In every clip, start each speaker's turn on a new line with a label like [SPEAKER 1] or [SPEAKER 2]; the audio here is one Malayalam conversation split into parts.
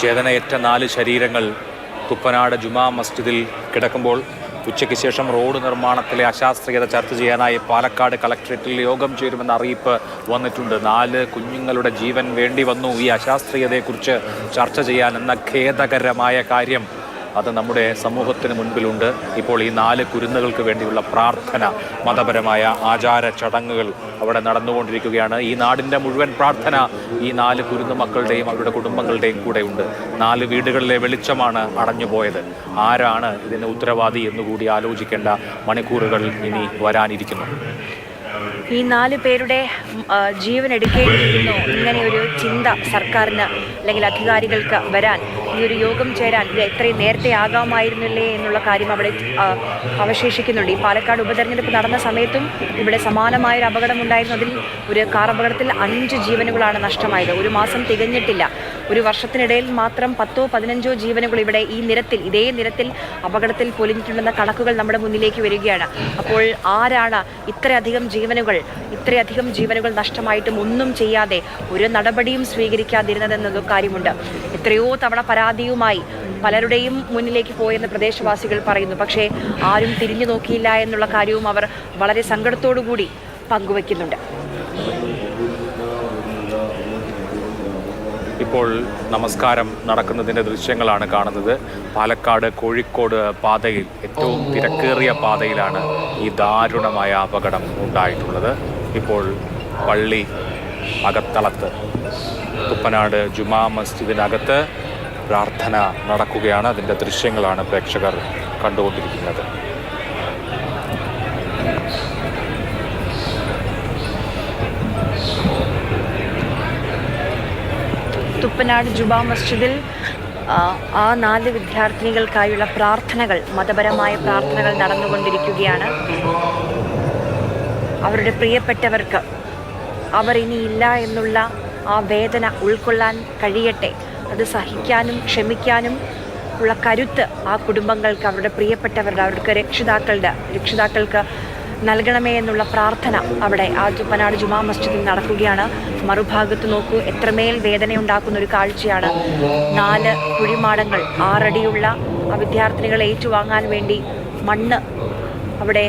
[SPEAKER 1] ചേതനയേറ്റ 4 ശരീരങ്ങൾ തുപ്പനാട് ജുമാ മസ്ജിദിൽ കിടക്കുമ്പോൾ ഉച്ചയ്ക്ക് ശേഷം റോഡ് നിർമ്മാണത്തിലെ അശാസ്ത്രീയത ചർച്ച ചെയ്യാനായി പാലക്കാട് കളക്ട്രേറ്റിൽ യോഗം ചേരുമെന്ന അറിയിപ്പ് വന്നിട്ടുണ്ട്. 4 കുഞ്ഞുങ്ങളുടെ ജീവൻ വേണ്ടി വന്നു ഈ അശാസ്ത്രീയതയെക്കുറിച്ച് ചർച്ച ചെയ്യാൻ എന്ന ഖേദകരമായ കാര്യം അത് നമ്മുടെ സമൂഹത്തിന് മുൻപിലുണ്ട്. ഇപ്പോൾ ഈ 4 കുരുന്നുകൾക്ക് വേണ്ടിയുള്ള പ്രാർത്ഥന, മതപരമായ ആചാര ചടങ്ങുകൾ അവിടെ നടന്നുകൊണ്ടിരിക്കുകയാണ്. ഈ നാടിൻ്റെ മുഴുവൻ പ്രാർത്ഥന ഈ 4 കുരുന്നു മക്കളുടെയും അവരുടെ കുടുംബങ്ങളുടെയും കൂടെ ഉണ്ട്. 4 വീടുകളിലെ വെളിച്ചമാണ് അടഞ്ഞുപോയത്. ആരാണ് ഇതിന് ഉത്തരവാദി എന്നുകൂടി ആലോചിക്കേണ്ട മണിക്കൂറുകൾ ഇനി വരാനിരിക്കുന്നു.
[SPEAKER 2] ഈ 4 പേരുടെ ജീവൻ എടുക്കേണ്ടിയിരിക്കുന്നു ഇങ്ങനെ ഒരു ചിന്ത സർക്കാരിന് അല്ലെങ്കിൽ അധികാരികൾക്ക് വരാൻ, ഈ ഒരു യോഗം ചേരാൻ ഇത് എത്രയും നേരത്തെ ആകാമായിരുന്നില്ലേ എന്നുള്ള കാര്യം അവിടെ അവശേഷിക്കുന്നുണ്ട്. ഈ പാലക്കാട് ഉപതെരഞ്ഞെടുപ്പ് നടന്ന സമയത്തും ഇവിടെ സമാനമായൊരു അപകടമുണ്ടായിരുന്നു. അതിൽ ഒരു കാർ അപകടത്തിൽ 5 ജീവനുകളാണ് നഷ്ടമായത്. ഒരു മാസം തികഞ്ഞിട്ടില്ല. ഒരു വർഷത്തിനിടയിൽ മാത്രം 10-15 ജീവനുകൾ ഇവിടെ ഈ നിരത്തിൽ, ഇതേ നിരത്തിൽ അപകടത്തിൽ പൊലിഞ്ഞിട്ടുണ്ടെന്ന കണക്കുകൾ നമ്മുടെ മുന്നിലേക്ക് വരികയാണ്. അപ്പോൾ ആരാണ് ഇത്രയധികം ജീവനുകൾ നഷ്ടമായിട്ടും ഒന്നും ചെയ്യാതെ ഒരു നടപടിയും സ്വീകരിക്കാതിരുന്നതെന്നൊരു കാര്യമുണ്ട്. എത്രയോ തവണ പരാതിയുമായി പലരുടെയും മുന്നിലേക്ക് പോയെന്ന് പ്രദേശവാസികൾ പറയുന്നു. പക്ഷേ ആരും തിരിഞ്ഞു നോക്കിയില്ല എന്നുള്ള കാര്യവും അവർ വളരെ സങ്കടത്തോടു കൂടി പങ്കുവയ്ക്കുന്നുണ്ട്.
[SPEAKER 1] ഇപ്പോൾ നമസ്കാരം നടക്കുന്നതിൻ്റെ ദൃശ്യങ്ങളാണ് കാണുന്നത്. പാലക്കാട് കോഴിക്കോട് പാതയിൽ, ഏറ്റവും തിരക്കേറിയ പാതയിലാണ് ഈ ദാരുണമായ അപകടം ഉണ്ടായിട്ടുള്ളത്. ഇപ്പോൾ പള്ളി അകത്തളത്ത് തുപ്പനാട് ജുമാ മസ്ജിദിനകത്ത് പ്രാർത്ഥന നടക്കുകയാണ്. അതിൻ്റെ ദൃശ്യങ്ങളാണ് പ്രേക്ഷകർ കണ്ടുകൊണ്ടിരിക്കുന്നത്.
[SPEAKER 2] തുപ്പനാട് ജുമാ മസ്ജിദിൽ ആ 4 വിദ്യാർത്ഥിനികൾക്കായുള്ള പ്രാർത്ഥനകൾ, മതപരമായ പ്രാർത്ഥനകൾ നടന്നുകൊണ്ടിരിക്കുകയാണ്. അവരുടെ പ്രിയപ്പെട്ടവർക്ക് അവർ ഇനിയില്ല എന്നുള്ള ആ വേദന ഉൾക്കൊള്ളാൻ കഴിയട്ടെ. അത് സഹിക്കാനും ക്ഷമിക്കാനും ഉള്ള കരുത്ത് ആ കുടുംബങ്ങൾക്ക്, അവരുടെ പ്രിയപ്പെട്ടവരുടെ, അവർക്ക് രക്ഷിതാക്കൾക്ക് നൽകണമേ എന്നുള്ള പ്രാർത്ഥന അവിടെ ആ തുപ്പനാട് ജുമാ മസ്ജിദിൽ നടക്കുകയാണ്. മറുഭാഗത്ത് നോക്കൂ, എത്രമേൽ വേദനയുണ്ടാക്കുന്ന ഒരു കാഴ്ചയാണ്. 4 കുഴിമാടങ്ങൾ, 6 അടിയുള്ള ആ വിദ്യാർത്ഥിനികളെ ഏറ്റുവാങ്ങാൻ വേണ്ടി അവിടെ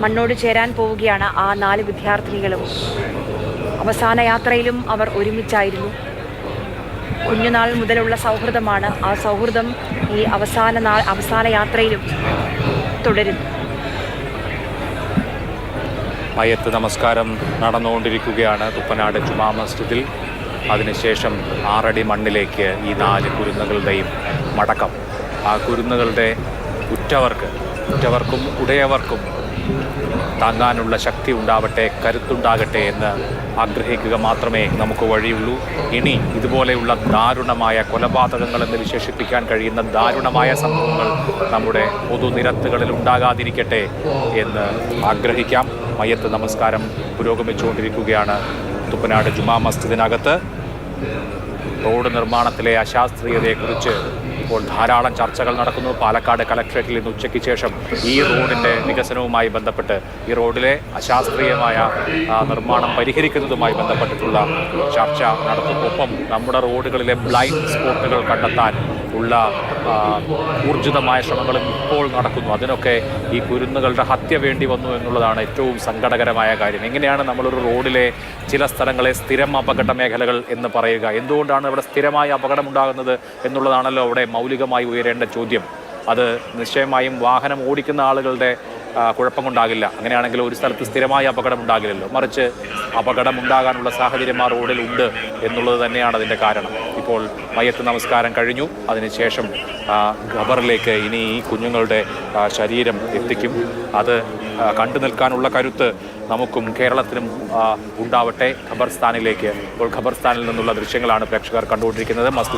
[SPEAKER 2] മണ്ണോട് ചേരാൻ പോവുകയാണ് ആ 4 വിദ്യാർത്ഥിനികളും. അവസാന യാത്രയിലും അവർ ഒരുമിച്ചായിരുന്നു. കുഞ്ഞുനാൾ മുതലുള്ള സൗഹൃദമാണ്. ആ സൗഹൃദം ഈ അവസാന യാത്രയിലും തുടരുന്നു.
[SPEAKER 1] മയ്യത്ത് നമസ്കാരം നടന്നുകൊണ്ടിരിക്കുകയാണ് തുപ്പനാട് ജുമാ മസ്ജിദിൽ. അതിനുശേഷം 6 അടി മണ്ണിലേക്ക് ഈ 4 കുരുന്നുകളുടെയും മടക്കം. ആ കുരുന്നുകളുടെ ഉറ്റവർക്കും ഉടയവർക്കും താങ്ങാനുള്ള ശക്തി ഉണ്ടാവട്ടെ, കരുത്തുണ്ടാകട്ടെ എന്ന് ആഗ്രഹിക്കുക മാത്രമേ നമുക്ക് വഴിയുള്ളൂ. ഇനി ഇതുപോലെയുള്ള ദാരുണമായ കൊലപാതകങ്ങളെന്ന് വിശേഷിപ്പിക്കാൻ കഴിയുന്ന ദാരുണമായ സംഭവങ്ങൾ നമ്മുടെ പൊതുനിരത്തുകളിൽ ഉണ്ടാകാതിരിക്കട്ടെ എന്ന് ആഗ്രഹിക്കാം. മയ്യത്ത് നമസ്കാരം പുരോഗമിച്ചുകൊണ്ടിരിക്കുകയാണ് തുപ്പനാട് ജുമാ മസ്ജിദിനകത്ത്. റോഡ് നിർമ്മാണത്തിലെ അശാസ്ത്രീയതയെക്കുറിച്ച് ഇപ്പോൾ ധാരാളം ചർച്ചകൾ നടക്കുന്നു. പാലക്കാട് കളക്ട്രേറ്റിൽ ഇന്ന് ഉച്ചയ്ക്ക് ശേഷം ഈ റോഡിൻ്റെ വികസനവുമായി ബന്ധപ്പെട്ട്, ഈ റോഡിലെ അശാസ്ത്രീയമായ നിർമ്മാണം പരിഹരിക്കുന്നതുമായി ബന്ധപ്പെട്ടിട്ടുള്ള ചർച്ച നടത്തും. ഒപ്പം നമ്മുടെ റോഡുകളിലെ ബ്ലൈൻഡ് സ്പോട്ടുകൾ കണ്ടെത്താൻ ഉള്ള ഊർജിതമായ ശ്രമങ്ങളും ഇപ്പോൾ നടക്കുന്നു. അതിനൊക്കെ ഈ കുരുന്നുകളുടെ ഹത്യ വേണ്ടി വന്നു എന്നുള്ളതാണ് ഏറ്റവും സങ്കടകരമായ കാര്യം. എങ്ങനെയാണ് നമ്മളൊരു റോഡിലെ ചില സ്ഥലങ്ങളെ സ്ഥിരം അപകട മേഖലകൾ എന്ന് പറയുക? എന്തുകൊണ്ടാണ് ഇവിടെ സ്ഥിരമായ അപകടമുണ്ടാകുന്നത് എന്നുള്ളതാണല്ലോ അവിടെ മൗലികമായി ഉയരേണ്ട ചോദ്യം. അത് നിശ്ചയമായും വാഹനം ഓടിക്കുന്ന ആളുകളുടെ കുഴപ്പം കൊണ്ടാകില്ല. അങ്ങനെയാണെങ്കിൽ ഒരു സ്ഥലത്ത് സ്ഥിരമായ അപകടം ഉണ്ടാകില്ലല്ലോ. മറിച്ച് അപകടമുണ്ടാകാനുള്ള സാഹചര്യം ആ റോഡിൽ ഉണ്ട് എന്നുള്ളത് തന്നെയാണ് അതിൻ്റെ കാരണം. ഇപ്പോൾ മയ്യത്ത് നമസ്കാരം കഴിഞ്ഞു. അതിനുശേഷം ഖബറിലേക്ക് ഇനി ഈ കുഞ്ഞുങ്ങളുടെ ശരീരം എത്തിക്കും. അത് കണ്ടു നിൽക്കാനുള്ള കരുത്ത് നമുക്കും കേരളത്തിനും ഉണ്ടാവട്ടെ. ഖബർസ്ഥാനിലേക്ക്, ഇപ്പോൾ ഖബർസ്ഥാനിൽ നിന്നുള്ള ദൃശ്യങ്ങളാണ് പ്രേക്ഷകർ കണ്ടുകൊണ്ടിരിക്കുന്നത്. മസ്ജിദ്